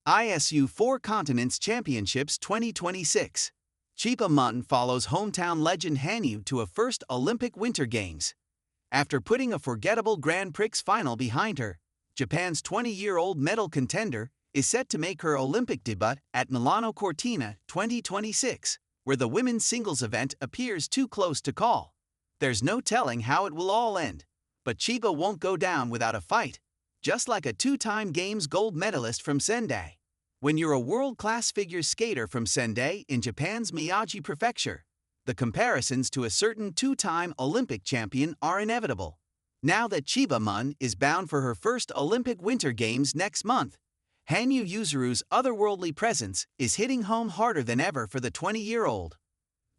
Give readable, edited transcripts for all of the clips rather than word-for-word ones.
ISU Four Continents Championships 2026. Chiba Mone follows hometown legend Hanyu to a first Olympic Winter Games. After putting a forgettable Grand Prix final behind her, Japan's 20-year-old medal contender is set to make her Olympic debut at Milano Cortina 2026, where the women's singles event appears too close to call. There's no telling how it will all end, but Chiba won't go down without a fight, just like a two-time Games gold medalist from Sendai. When you're a world-class figure skater from Sendai in Japan's Miyagi Prefecture, the comparisons to a certain two-time Olympic champion are inevitable. Now that Chiba Mone is bound for her first Olympic Winter Games next month, Hanyu Yuzuru's otherworldly presence is hitting home harder than ever for the 20-year-old.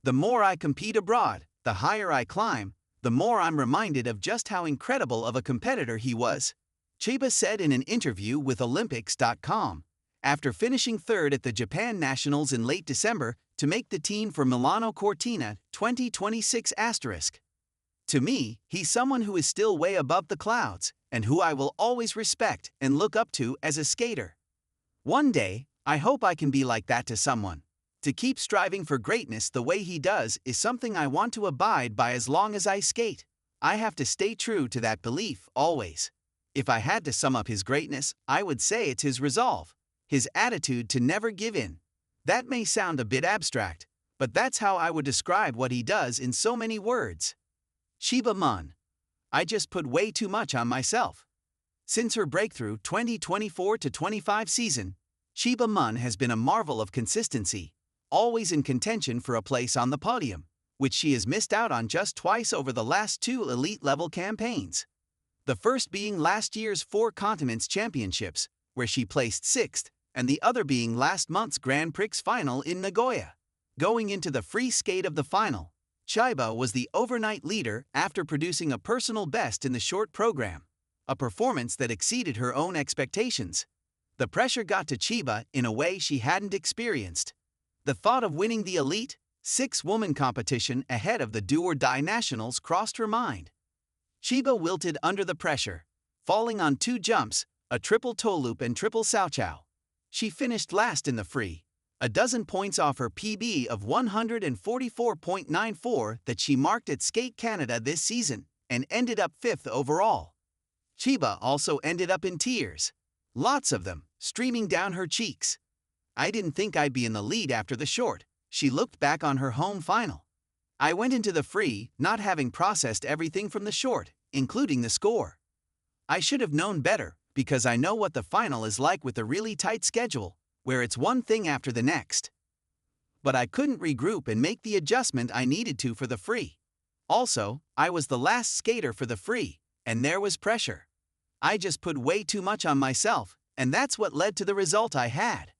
The more I compete abroad, the higher I climb, the more I'm reminded of just how incredible of a competitor he was, Chiba said in an interview with Olympics.com, after finishing third at the Japan Nationals in late December to make the team for Milano Cortina 2026 *. To me, he's someone who is still way above the clouds, and who I will always respect and look up to as a skater. One day, I hope I can be like that to someone. To keep striving for greatness the way he does is something I want to abide by as long as I skate. I have to stay true to that belief, always. If I had to sum up his greatness, I would say it's his resolve, his attitude to never give in. That may sound a bit abstract, but that's how I would describe what he does in so many words. Chiba Mone. I just put way too much on myself. Since her breakthrough 2024-25 season, Chiba Mone has been a marvel of consistency, always in contention for a place on the podium, which she has missed out on just twice over the last two elite-level campaigns. The first being last year's Four Continents Championships, where she placed sixth, and the other being last month's Grand Prix final in Nagoya. Going into the free skate of the final, Chiba was the overnight leader after producing a personal best in the short program, a performance that exceeded her own expectations. The pressure got to Chiba in a way she hadn't experienced. The thought of winning the elite, six-woman competition ahead of the do-or-die nationals crossed her mind. Chiba wilted under the pressure, falling on two jumps, a triple toe loop and triple sauchow. She finished last in the free, a dozen points off her PB of 144.94 that she marked at Skate Canada this season, and ended up fifth overall. Chiba also ended up in tears, lots of them, streaming down her cheeks. I didn't think I'd be in the lead after the short, she looked back on her home final. I went into the free, not having processed everything from the short, including the score. I should have known better, because I know what the final is like with a really tight schedule, where it's one thing after the next. But I couldn't regroup and make the adjustment I needed to for the free. Also, I was the last skater for the free, and there was pressure. I just put way too much on myself, and that's what led to the result I had.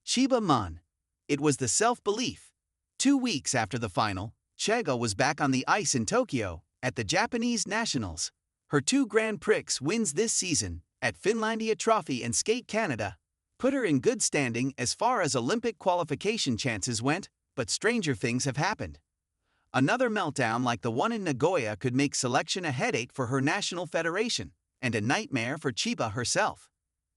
Chiba Mone. It was the self-belief. 2 weeks after the final, Chiba was back on the ice in Tokyo, at the Japanese Nationals. Her two Grand Prix wins this season, at Finlandia Trophy and Skate Canada, put her in good standing as far as Olympic qualification chances went, but stranger things have happened. Another meltdown like the one in Nagoya could make selection a headache for her national federation, and a nightmare for Chiba herself.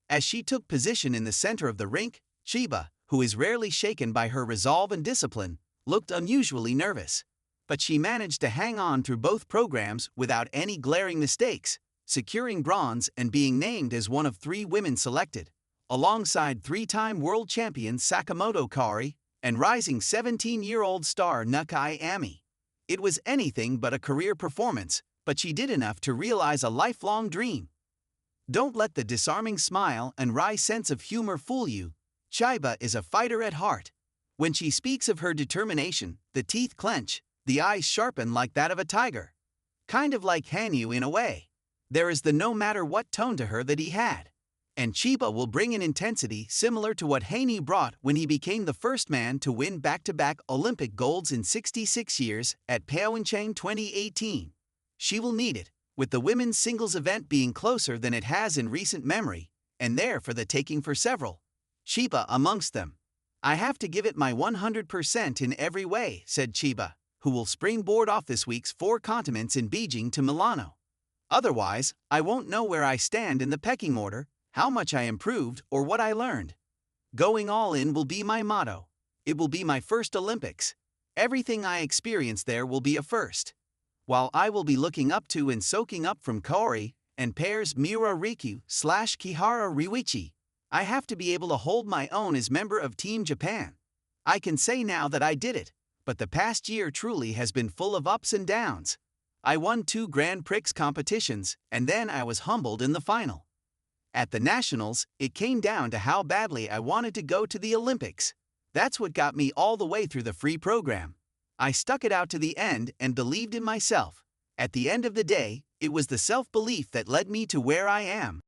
As she took position in the center of the rink, Chiba, who is rarely shaken by her resolve and discipline, looked unusually nervous. But she managed to hang on through both programs without any glaring mistakes, securing bronze and being named as one of 3 women selected, alongside 3-time world champion Sakamoto Kari and rising 17-year-old star Nakai Ami. It was anything but a career performance, but she did enough to realize a lifelong dream. Don't let the disarming smile and wry sense of humor fool you. Chiba is a fighter at heart. When she speaks of her determination, the teeth clench, the eyes sharpen like that of a tiger. Kind of like Hanyu in a way. There is the no-matter-what tone to her that he had. And Chiba will bring an intensity similar to what Hanyu brought when he became the first man to win back-to-back Olympic golds in 66 years at Pyeongchang 2018. She will need it, with the women's singles event being closer than it has in recent memory, and there for the taking for several. Chiba amongst them. I have to give it my 100% in every way, said Chiba, who will springboard off this week's Four Continents in Beijing to Milano. Otherwise, I won't know where I stand in the pecking order, how much I improved, or what I learned. Going all in will be my motto. It will be my first Olympics. Everything I experience there will be a first. While I will be looking up to and soaking up from Kaori and pairs Miura Riku/Kihara Ryuichi, I have to be able to hold my own as member of Team Japan. I can say now that I did it, but the past year truly has been full of ups and downs. I won 2 Grand Prix competitions, and then I was humbled in the final. At the Nationals, it came down to how badly I wanted to go to the Olympics. That's what got me all the way through the free program. I stuck it out to the end and believed in myself. At the end of the day, it was the self-belief that led me to where I am.